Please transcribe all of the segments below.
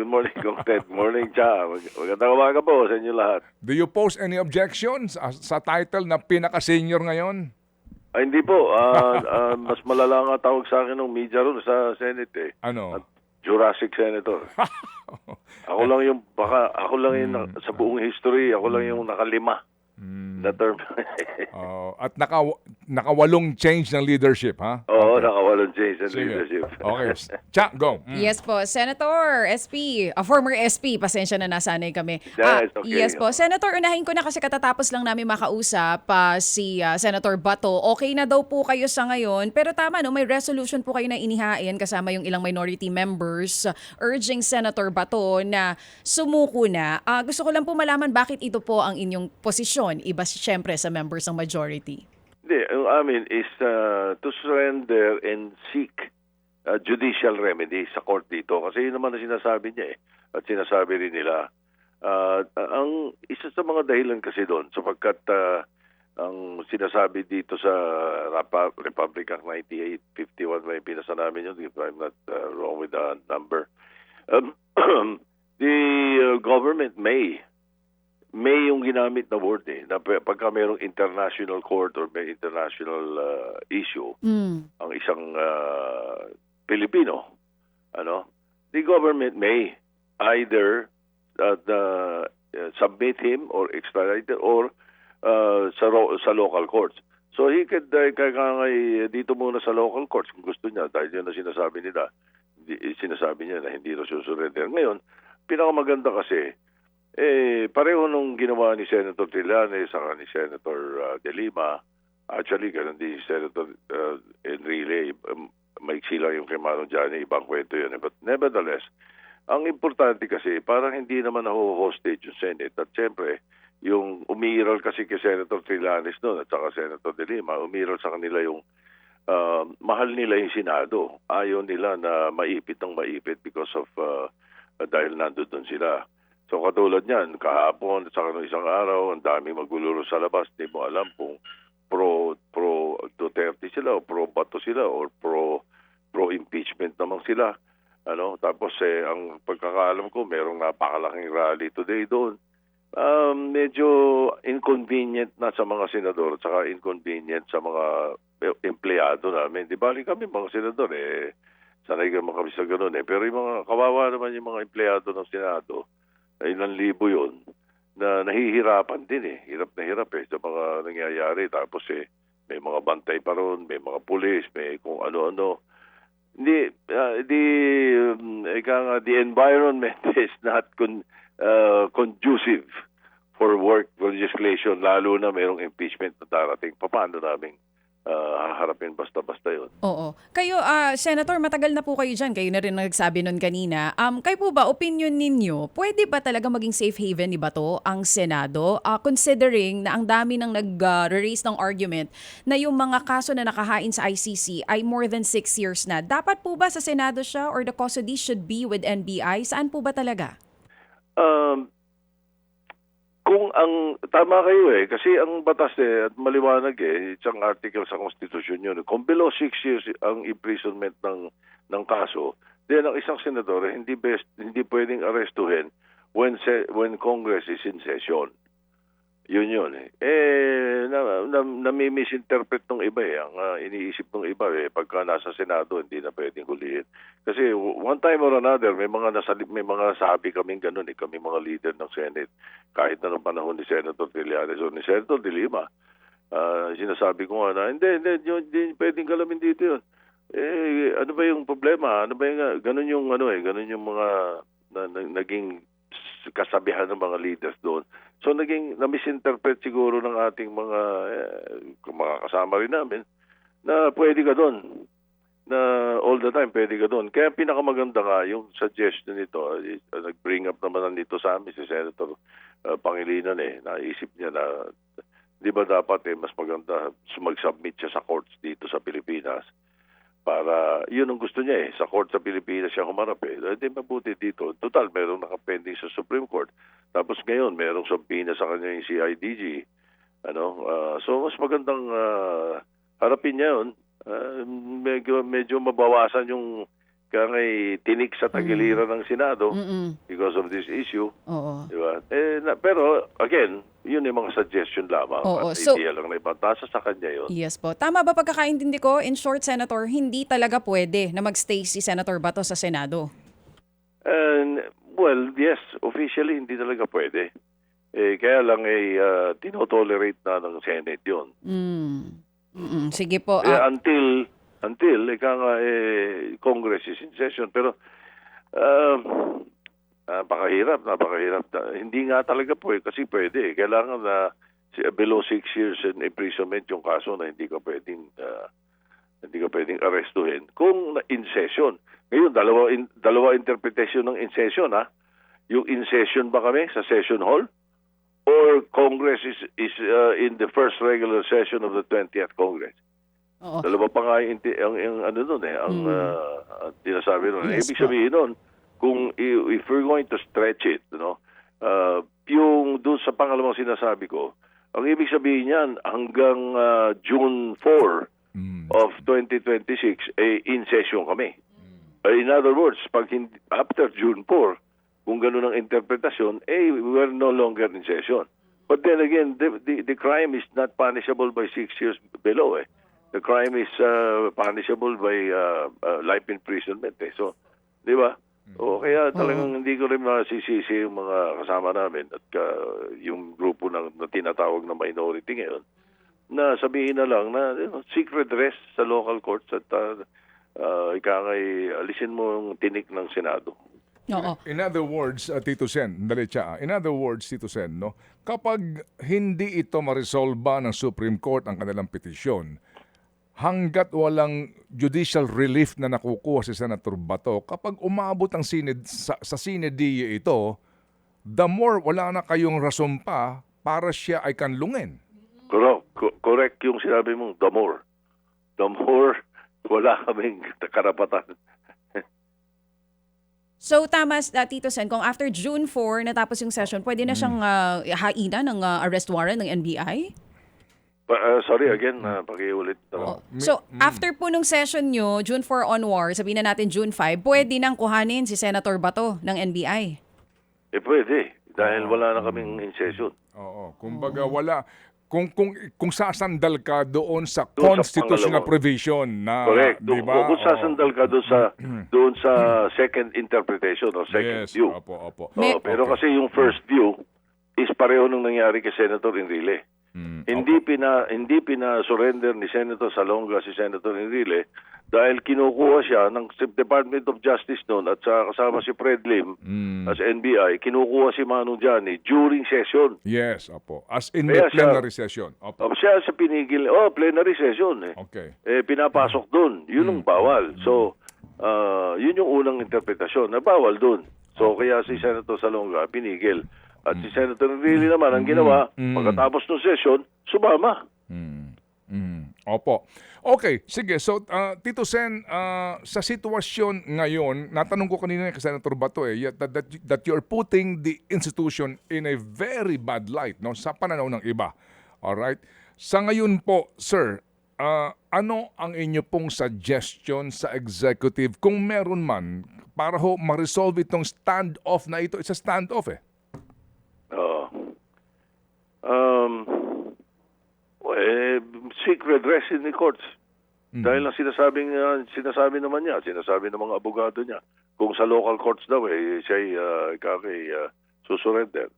good morning, Kong Ted. Morning, Cha. Magandang umaga po sa inyo lahat. Do you pose any objections sa title na pinaka-senior ngayon? Ay, hindi po. Mas malala nga tawag sa akin ng media ron sa Senate eh. Ano? At Jurassic Senator. Ako lang yung sa buong history, ako lang yung nakalima na term. At nakawalong change ng leadership, ha? Oo, nakawalong change ng Sige. leadership. Okay. Cha, go. Yes po, Senator, SP, former SP, pasensya na nasanay kami. Yes, okay. Yes po, Senator, unahin ko na kasi katatapos lang namin makausap si Senator Bato. Okay na daw po kayo sa ngayon, pero tama no, may resolution po kayo na inihain kasama yung ilang minority members urging Senator Bato na sumuko na. Gusto ko lang po malaman bakit ito po ang inyong posisyon, iba siyempre sa members ng majority. Hindi, ang amin is to surrender and seek judicial remedy sa court dito. Kasi yun naman ang sinasabi niya eh. At sinasabi rin nila. Ang isa sa mga dahilan kasi doon, sapagkat ang sinasabi dito sa Republic Act 9851, may pinasa namin yun, if I'm not wrong with the number. The government may yung ginamit na word eh, na pagka mayroong international court or may international issue, ang isang Pilipino, the government may either submit him or extradite or sa local courts. So he could dito muna sa local courts kung gusto niya, dahil yun na sinasabi niya na hindi na susurrender. Ngayon, pinakamaganda kasi, pareho nung ginawa ni Senator Trillanes saka ni Senator De Lima, actually ganun din si Senator Enrile, maiksi lang yung kay Manong Johnny, ibang kwento yun. But nevertheless, ang importante kasi parang hindi naman hostage yung Senate. At siyempre, yung umiiral kasi kay Senator Trillanes noon at saka Senator De Lima, umiiral sa kanila yung mahal nila yung Senado. Ayaw nila na maipit ng maipit because of dahil nandun sila. So katulad niyan, kahapon at saka ng isang araw, ang daming magluluro sa labas. Hindi mo alam kung pro Duterte sila o pro Bato sila o pro impeachment naman sila. Tapos ang pagkakaalam ko, merong napakalaking rally today doon. Medyo inconvenient na sa mga senador at saka inconvenient sa mga empleyado namin. Di bali kami mga senador sanay kami sa ganun Pero yung mga kawawa naman yung mga empleyado ng Senado, ilang libo yun, na nahihirapan din Hirap na hirap sa mga nangyayari. Tapos may mga bantay pa ron, may mga pulis, may kung ano-ano. The environment is not conducive for work legislation, lalo na mayroong impeachment na darating. Paano namin haharapin basta-basta yun? Oo. Kayo, Senator, matagal na po kayo dyan. Kayo na rin nagsabi nun kanina. Kayo po ba, opinion ninyo, pwede ba talaga maging safe haven ni Bato ang Senado? Considering na ang dami nang nag-raise ng argument na yung mga kaso na nakahain sa ICC ay more than 6 years na. Dapat po ba sa Senado siya or the custody should be with NBI? Saan po ba talaga? Kung tama kayo kasi ang batas at maliwanag isang article sa Constitution yun. Kung below 6 years ang imprisonment ng kaso, then ang isang senador hindi pwedeng arrestuhin when Congress is in session. Yun. Nami-misinterpret ng iba ang iniisip ng iba pagka nasa Senado hindi na pwedeng hulihin. Kasi one time or another may mga sabi kaming ganun kami mga leader ng Senate kahit na ng panahon ni Senator Trillanes o ni Senator De Lima. Sinasabi ko nga na hindi pwedeng galamin dito yun. Ano ba yung problema? Ano ba yung ganun yung ganun yung mga naging kasabihan ng mga leaders doon. So na-misinterpret siguro ng ating mga kasama rin namin na pwede ka doon. Na all the time pwede ka doon. Kaya pinakamaganda nga yung suggestion nito, nag-bring up naman nito sa amin si Senator Pangilinan naisip niya na di ba dapat mas maganda mag-submit siya sa courts dito sa Pilipinas. Para, yun ang gusto niya sa court sa Pilipinas siya humarap Hindi mabuti dito. Total, merong nakapending sa Supreme Court. Tapos ngayon, merong subpoena sa kanya yung CIDG. So, mas magandang harapin niya yun. Medyo mabawasan yung kaya ngay tinik sa tagiliran ng Senado Mm-mm. because of this issue. Oo. Diba? Pero again, yun yung mga suggestion lamang. Oo, At so- idea lang na ipatasa sa kanya yun. Yes po. Tama ba pagkakaintindi ko? In short, Senator, hindi talaga pwede na magstay si Senator Bato sa Senado. And, well, yes, officially hindi talaga pwede. Kaya lang tinotolerate na ng Senate yun. Mm-mm. Sige po. Until ika nga Congress is in session. Pero napakahirap. Hindi nga talaga pwede kasi pwede. Kailangan na below 6 years in imprisonment yung kaso na hindi ka pwedeng arrestuhin kung in session. Ngayon, dalawa interpretation ng in session, ha? Yung in session ba kami sa session hall? Or Congress is in the first regular session of the 20th Congress? Oo. Dalawa pa nga yung ano nun tinasabi nun. Yes, Ibig po. sabihin nun, kung if we're going to stretch it, yung doon sa pangalawang sinasabi ko, ang ibig sabihin niyan hanggang June 4 of 2026, in session kami. In other words, after June 4, kung gano'n ang interpretasyon, we're no longer in session. But then again, the crime is not punishable by 6 years below. The crime is punishable by life imprisonment. So, di ba? O kaya talagang hindi ko rin masisisi yung mga kasama namin at yung grupo na tinatawag na minority ngayon na sabihin na lang na seek redress sa local courts at alisin mo yung tinik ng Senado. Oo. In other words, Tito Sen, no, kapag hindi ito maresolba ng Supreme Court ang kanilang petisyon, hanggat walang judicial relief na nakukuha si Senator Bato, kapag umabot ang sa Sine-DIE ito, the more wala na kayong rason pa para siya ay kanlungin. Correct yung sinabi mong the more. The more wala kaming karapatan. So tama, Tito Sen, kung after June 4 natapos yung session, pwede na siyang hainan ng arrest warrant ng NBI? Sorry again, pakiulit. So, after po nung session nyo, June 4 onward, sabihin na natin June 5, pwede nang kuhanin si Senator Bato ng NBI? Pwede. Dahil wala na kaming in session. Oo, kumbaga wala kung sasandal ka doon sa Doon sa constitutional pangalawa. provision na, Correct. di ba? Kung sasandal ka doon sa second interpretation or second Yes, view. opo. Pero kasi yung first view is pareho nung nangyari kay Senator Enrile. Hindi pina-surrender ni Senator Salonga si Senator Enrile dahil kinukuha siya ng Department of Justice noon at kasama si Fred Lim as NBI, kinukuha si Manong Johnny during session. Yes, opo. As in Kaya the plenary session. Opo. Siya sa pinigil, plenary session. Okay. Pinapasok doon. Yun ang bawal. So, yun yung unang interpretasyon na bawal doon. So, kaya si Senator Salonga pinigil. At si Senator Enrile naman ang ginawa, pagkatapos ng session, sumama. Opo. Okay, sige. So, Tito Sen, sa sitwasyon ngayon, natanong ko kanina kay Senator Bato that you're putting the institution in a very bad light, no, sa pananaw ng iba. Alright? Sa ngayon po, sir, ano ang inyo pong suggestion sa executive kung meron man para ho ma-resolve itong standoff na ito? It's a standoff seek redress in the courts. Dahil ang sinasabi naman niya, sinasabi ng mga abogado niya, kung sa local courts daw, siya susurrender.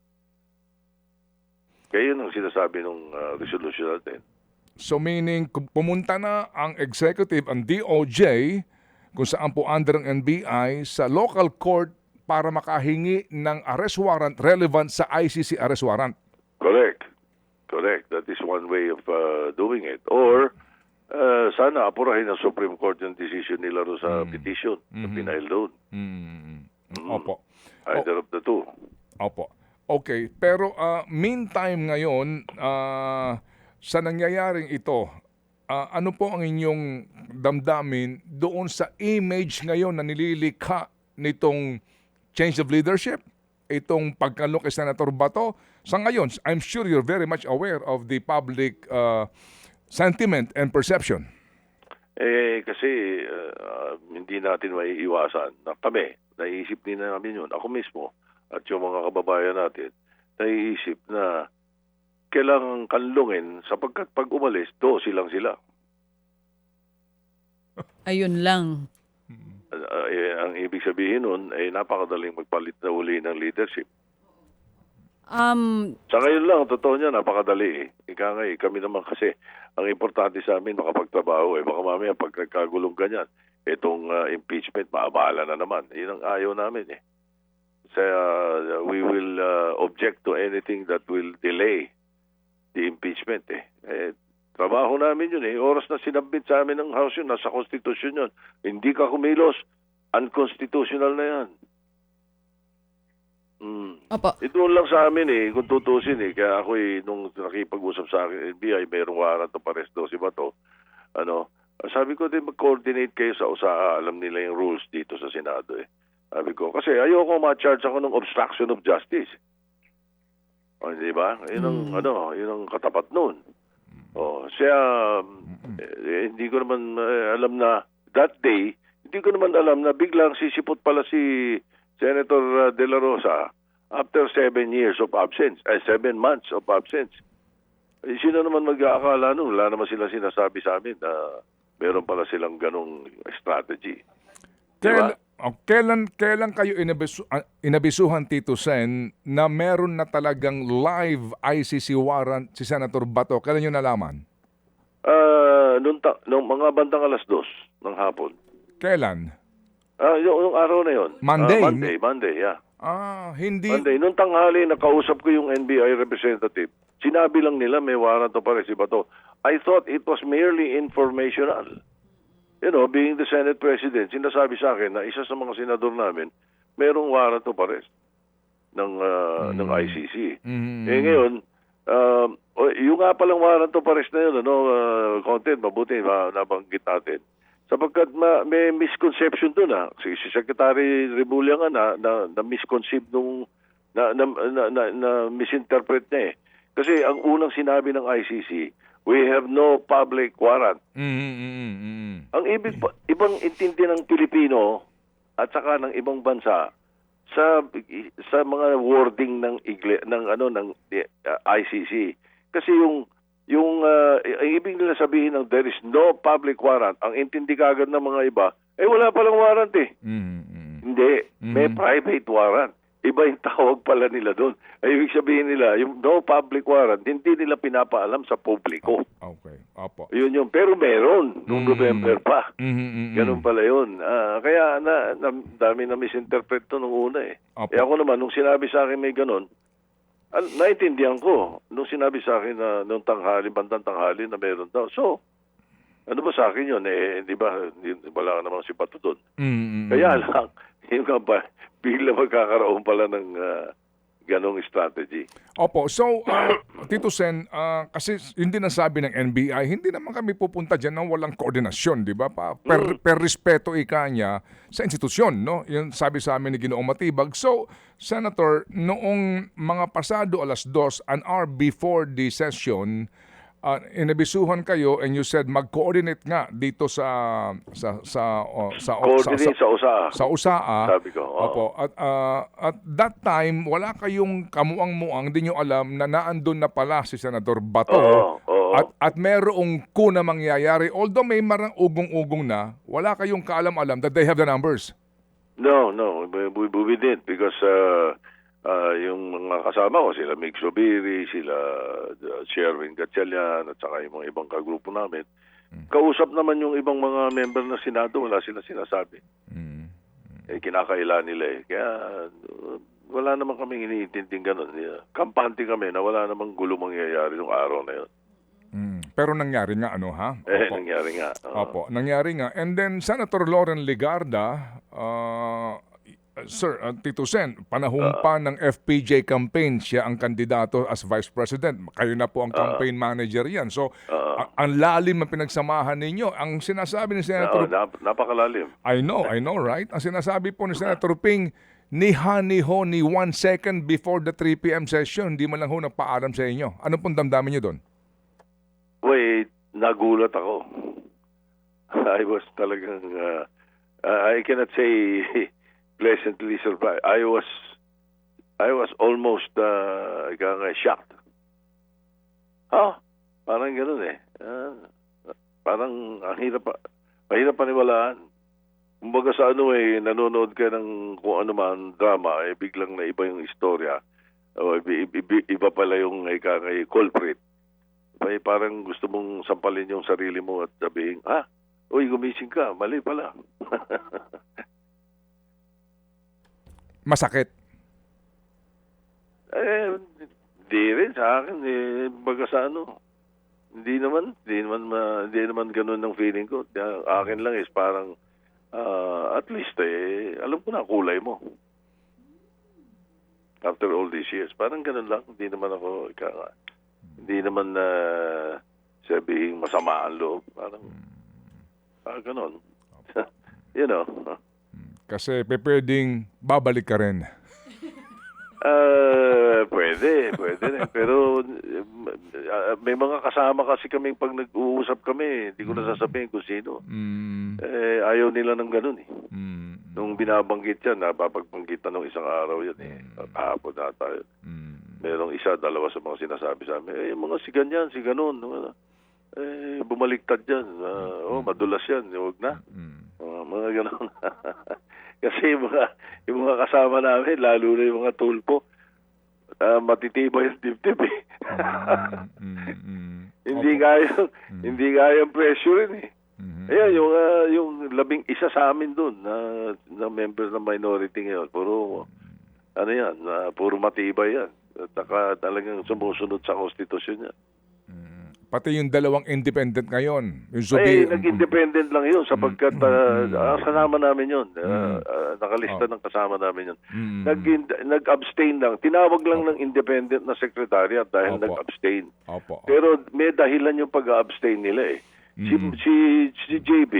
Kaya yun ang sinasabi ng resolution natin. So meaning, kung pumunta na ang executive, ang DOJ, kung saan po under ng NBI, sa local court para makahingi ng arrest warrant relevant sa ICC arrest warrant. Correct. That is one way of doing it. Or, sana apurahin ng Supreme Court yung decision nila sa petition na pinail doon. Opo. Either of the two. Opo. Okay. Pero meantime ngayon, sa nangyayaring ito, ano po ang inyong damdamin doon sa image ngayon na nililikha nitong change of leadership? Itong pagkalok kay Senator Bato? Sa ngayon, I'm sure you're very much aware of the public sentiment and perception. Kasi hindi natin maiiwasan na kami, naiisip din namin yun, ako mismo, at yung mga kababayan natin, naiisip na kailangan kanlungin sapagkat pag umalis, silang sila. Ayun lang. Ang ibig sabihin nun ay napakadaling magpalit na uli ng leadership. Sa ngayon lang, totoo niya, napakadali eh. Ika nga kami naman kasi, ang importante sa amin, makapagtrabaho eh. Baka mamaya pag nagkagulong ganyan, itong impeachment, maabala na naman. Yun ang ayaw namin eh. We will object to anything that will delay the impeachment eh. Trabaho namin yun eh. Oras na sinabit sa amin ng House yun, nasa Constitution yun. Hindi ka kumilos, unconstitutional na yan. Opo. Ito lang sa amin eh, kung tutusin eh. Kaya ako nung nakipag-usap sa akin, NBI, mayroong warrant of arrest daw si Bato. Sabi ko din mag-coordinate kayo sa USA, alam nila yung rules dito sa Senado eh. Sabi ko, kasi ayoko ma-charge ako ng obstruction of justice. Di ba? Yun ang katapat nun. Hindi ko naman alam na that day, hindi ko naman alam na biglang sisipot pala si Senator De La Rosa after 7 months of absence. Sino naman mag-aakala nun? Wala naman sila sinasabi sa amin na meron pala silang ganong strategy. Diba? Kailan kayo inabisuhan, Tito Sen, na meron na talagang live ICC warrant si Senator Bato? Kailan nyo nalaman? Nung mga bandang 2:00 ng hapon. Kailan? Yung araw na yon. Monday, yeah. Hindi. Monday, nung tanghali, nakausap ko yung NBI representative. Sinabi lang nila may warrant of arrest si Bato. I thought it was merely informational. Being the Senate President, sinasabi sa akin na isa sa mga senador namin, mayroong warrant of arrest ng ICC. Ngayon, yung nga palang warrant of arrest na yun, content, mabuti, nabanggit natin. Sapagkat may misconception doon Si Secretary Rebulla nga na misconceive na misinterpret niya eh. Kasi ang unang sinabi ng ICC, we have no public warrant. Ang ibang intindi ng Pilipino at saka ng ibang bansa sa mga wording ng ICC. Kasi yung ang ibig nila sabihin ng there is no public warrant, ang intindi kagad ng mga iba, wala palang warrant eh. Hindi, may private warrant. Iba yung tawag pala nila doon. Ibig sabihin nila, yung no public warrant, hindi nila pinapaalam sa publiko. Okay, opo. Yun. Pero meron, noong November pa. Ganun pala yun. Kaya dami na misinterpret to nung una eh. Ako naman, nung sinabi sa akin may ganun, naintindihan ko nung sinabi sa akin na nung bandang tanghali na meron daw. So, ano ba sa akin yun? Di ba, wala naman si Bato doon. Kaya lang, yung bigla magkakaroon pala ng ganong strategy. Opo. So, Tito Sen, kasi hindi nasabi ng NBI, hindi naman kami pupunta dyan ng walang koordinasyon, di ba? Per respeto niya sa institusyon, no? Yun sabi sa amin ni Ginoong Matibag. So, Senator, noong mga pasado 2:00, an hour before the session, inabisuhan kayo and you said mag-coordinate nga dito sa USA. Sa USA. Sabi ko. Opo. At that time, wala kayong kamuang-muang, hindi nyo alam na naandun na pala si Senator Bato. At merong coup na mangyayari. Although may marang ugong-ugong na, wala kayong kaalam-alam that they have the numbers. No. We did because yung mga kasama ko, sila Mig Zubiri, sila Sherwin Gatchalian, at saka yung mga ibang kagrupo namin. Kausap naman yung ibang mga member ng Senado, wala sila sinasabi. Kinakaila nila eh. Kaya wala naman kaming iniintinding ganun. Kampante kami na wala namang gulo mangyayari yung araw na yun. Pero nangyari nga, ha? Nangyari nga. Opo, nangyari nga. And then, Senator Loren Legarda, Sir, Tito Sen, panahon pa ng FPJ campaign, siya ang kandidato as Vice President. Kayo na po ang campaign manager yan. So, ang lalim ang pinagsamahan ninyo. Ang sinasabi ni Senator... napakalalim. I know, right? Ang sinasabi po ni Senator Ping, ni 1 second before the 3 p.m. session, hindi man lang ho nagpaalam sa inyo. Ano pong damdamin nyo doon? Wait, nagulat ako. I was talagang, I cannot say pleasantly surprised. I was almost shocked. Parang gano'n eh. Parang ang mahirap paniwalaan. Kumbaga sa nanonood ka ng kung ano man drama, biglang na iba yung istorya. O iba pala yung culprit. Parang gusto mong sampalin yung sarili mo at sabihin, uy, gumising ka, mali pala. Masakit. Di rin sa akin. Baga sa hindi naman ganun ang feeling ko. Akin lang is parang, at least, alam ko na kulay mo. After all these years. Parang ganun lang. Hindi naman ako, hindi naman sabihin masama ang loob. Parang, ganun. You know. Kasi pwedeng babalik ka rin. Pwede rin. Pero may mga kasama kasi kaming pag nag-uusap kami, hindi ko na sasabihin kung sino. Ayaw nila ng ganun eh. Nung binabanggit yan, napapagbanggit na nung isang araw yan eh. Hapon na tayo. Merong isa, dalawa sa mga sinasabi sa amin, mga si ganyan, si ganun. Bumaliktad yan. Madulas yan. Huwag na. Mga ganun. Kasi yung mga kasama namin, lalo na yung mga tulpo, matitibay yung dibdib eh. Hindi kayang pressure rin eh. Ayan, yung 11 sa amin doon na member ng minority ngayon, puro matibay yan. At saka talagang sumusunod sa konstitusyon niya. Pati yung dalawang independent ngayon. Nag-independent lang yun sapagkat kasama namin yun. Nakalista ng kasama namin yun. Nag-abstain lang. Tinawag lang ng independent na secretariat dahil nag-abstain. Pero may dahilan yung pag-abstain nila eh. Si JB,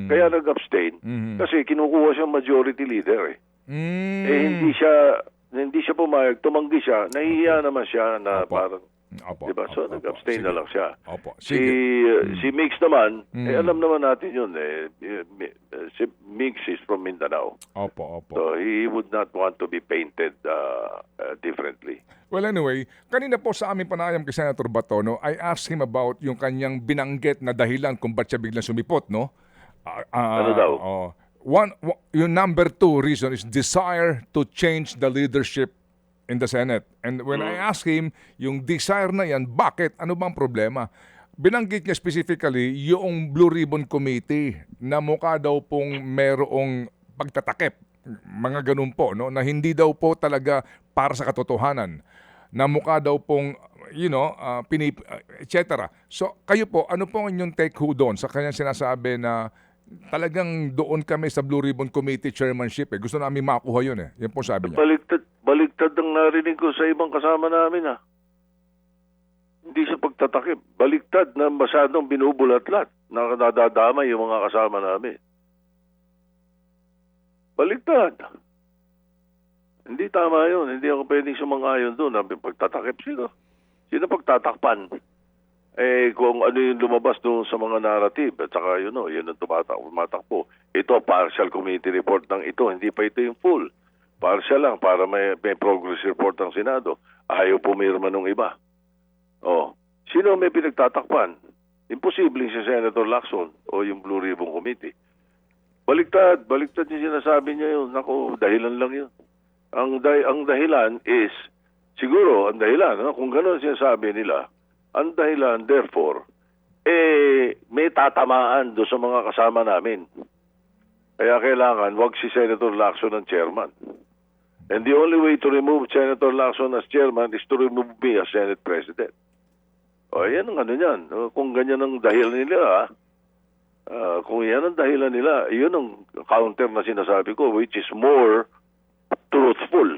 kaya nag-abstain kasi kinukuha siyang majority leader eh. Hindi siya pumayag, tumanggi siya, nahihiya naman siya na parang diba? So, nag-abstain na lang siya. Si Mix naman, alam naman natin yun. Si Mix is from Mindanao. So, he would not want to be painted differently. Well, anyway, kanina po sa aming panayam kay Senator Bato, I asked him about yung kanyang binanggit na dahilan kung ba't siya biglang sumipot, no? Ano daw? Yung number 2 reason is desire to change the leadership in the Senate. And when I asked him, yung desire na yan, bakit? Ano bang problema? Binanggit niya specifically yung Blue Ribbon Committee na mukha daw pong merong pagtatakip. Mga ganun po, no? Na hindi daw po talaga para sa katotohanan. Na mukha daw pong, etc. So, kayo po, ano po ang inyong take ho doon sa kanyang sinasabi na talagang doon kami sa Blue Ribbon Committee chairmanship Gusto namin makuha yun Yan po sabi niya. Baliktad ang narinig ko sa ibang kasama namin Hindi sa pagtatakip. Baliktad na masyadong binubulat-lat. Nadadamay yung mga kasama namin. Baliktad. Hindi tama yun. Hindi ako pwedeng sumangayon doon na pagtatakip sino. Sino pagtatakpan? Kung ano yung lumabas doon sa mga narrative at saka yun ang tumatakbo. Ito, partial committee report ng ito. Hindi pa ito yung full. Partial lang para may progress report ng Senado. Ayaw pumirma ng iba. Sino may pinagtatakpan? Imposible si Senator Lacson o yung Blue Ribbon Committee. Baliktad yung sinasabi niya yun. Naku, dahilan lang yun. Ang dahilan is, siguro, ang dahilan, kung gano'n sinasabi nila, ang dahilan, therefore, may tatamaan doon sa mga kasama namin. Kaya kailangan, wag si Senator Lacson ang chairman. And the only way to remove Senator Lacson as chairman is to remove me as Senate President. Yan ang yan. Kung ganyan ang dahilan nila, kung yan ang dahilan nila, yun ang counter na sinasabi ko, which is more truthful,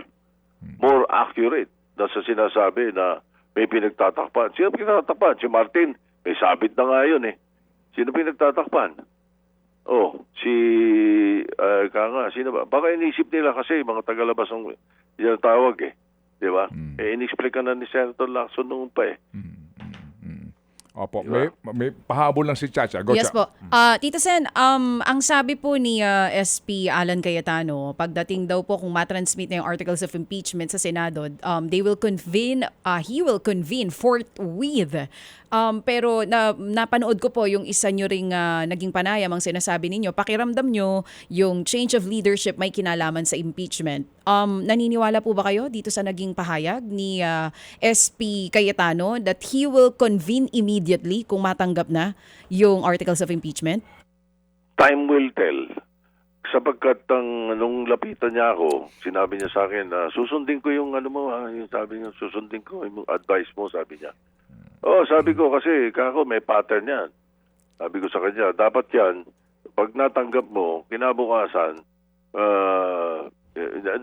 more accurate na sa sinasabi na may pinagtatakpan. Sino pinagtatakpan? Si Martin. May sabit na nga yun Sino pinagtatakpan? Sino ba? Baka inisip nila kasi mga tagalabas ang tawag Di ba? Inexplica na ni Senator Lacson noon pa Opo, Diba? may pahabol lang si Chacha. Go, Yes Cha. po. Tito Sen, ang sabi po ni SP Alan Cayetano, pagdating daw po kung matransmit na yung articles of impeachment sa Senado, he will convene forthwith. Pero napanood ko po yung isa nyo ring naging panayam ang sinasabi ninyo. Pakiramdam nyo yung change of leadership may kinalaman sa impeachment. Naniniwala po ba kayo dito sa naging pahayag ni SP Cayetano that he will convene immediately kung matanggap na yung articles of impeachment? Time will tell. Sapagkat nung lapitan niya ako, sinabi niya sa akin na susundin ko yung yung sabi niya, susundin ko yung advice mo, sabi niya. Sabi ko kasi kako may pattern yan. Sabi ko sa kanya, dapat yan, pag natanggap mo, kinabukasan,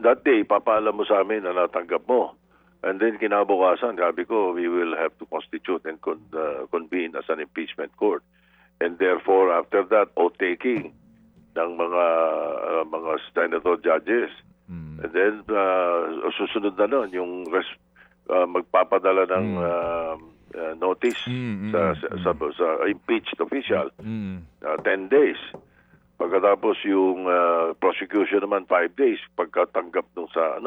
that day, papaalam mo sa amin na natanggap mo. And then kinabukasan, sabi ko, we will have to constitute and convene as an impeachment court. And therefore, after that, oath-taking ng mga senator judges. And then, susunod na nun, yung magpapadala ng notice sa impeached official. 10 days. Pagkatapos yung prosecution naman 5 days pagkatanggap nung sa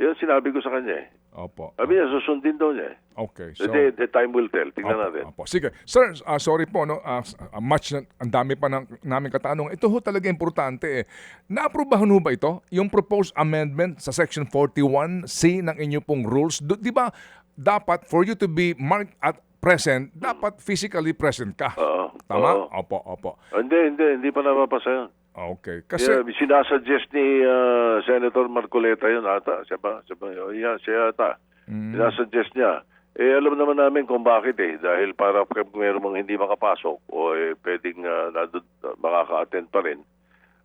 Yan sinabi ko sa kanya eh. Opo. Sabi niya, susundin daw niya eh. Okay. So, The time will tell. Tingnan natin. Opo. Sige. Sir, sorry po, ang dami pa namin katanong. Ito ho talaga importante eh. Naaprubahan ho ba ito? Yung proposed amendment sa Section 41C ng inyo pong rules? Di ba dapat for you to be marked at present, dapat physically present ka? Tama? Oo. Opo. Hindi pa napapasa yun. Okay. Kasi, Sinasuggest ni Senator Marcoleta yun ata. Siya ba? Siya ata. Sinasuggest niya. Alam naman namin kung bakit eh. Dahil para meron mga hindi makapasok o pwedeng makaka-attend pa rin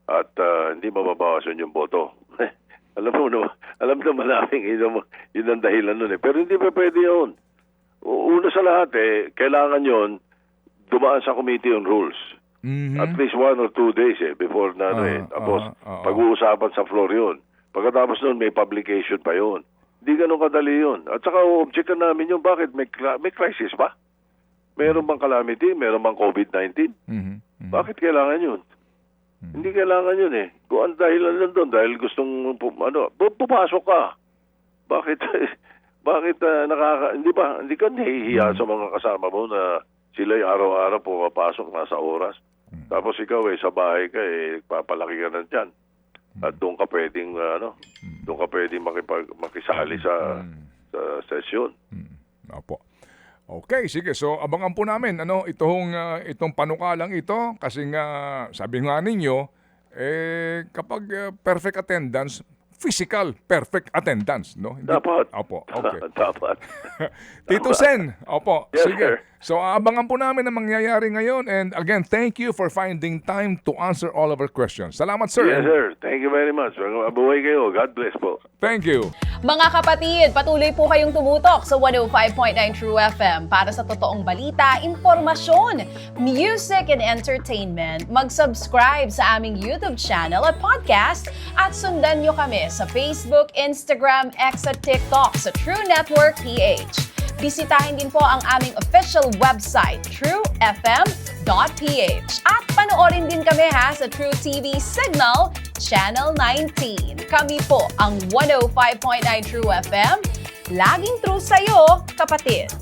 at hindi mababawasan yung boto. Alam naman namin yun ang dahilan nun eh. Pero hindi pa pwede yun. Una sa lahat kailangan yun dumaan sa committee on rules. At least 1 or 2 days before tapos pag-uusapan sa floor yun. Pagkatapos nun may publication pa yun. Hindi ganun kadali yun. At saka objectan namin yun, bakit may crisis pa? Meron bang calamity? Meron bang COVID-19? Bakit kailangan yun? Hindi kailangan yun eh. Kung ang dahilan lang doon, dahil gustong pupasok ka. Bakit hindi ka nahihiya sa mga kasama mo na sila yung araw-araw pumapasok nasa oras. Tapos ikaw sa bahay ka papalaki ka na dyan. At doon ka pwedeng makisali sa sesyon. Opo. Okay, sige. So abangan po namin itong panukalang ito kasi nga sabi nga ninyo kapag perfect attendance, physical perfect attendance, no? Dapat. Opo. Okay. Dapat. Tito Sen, opo. Yes, Sige. sir. So abangan po namin ang mangyayari ngayon and again, thank you for finding time to answer all of our questions. Salamat, sir. Yes, sir. Thank you very much. Mabuhay kayo. God bless po. Thank you. Mga kapatid, patuloy po kayong tumutok sa 105.9 True FM para sa totoong balita, impormasyon, music and entertainment. Mag-subscribe sa aming YouTube channel at podcast at sundan nyo kami sa Facebook, Instagram, X at TikTok sa True Network PH. Bisitahin din po ang aming official website, truefm.ph. At panoorin din kami sa True TV Signal, Channel 19. Kami po ang 105.9 True FM. Laging true sa'yo, kapatid.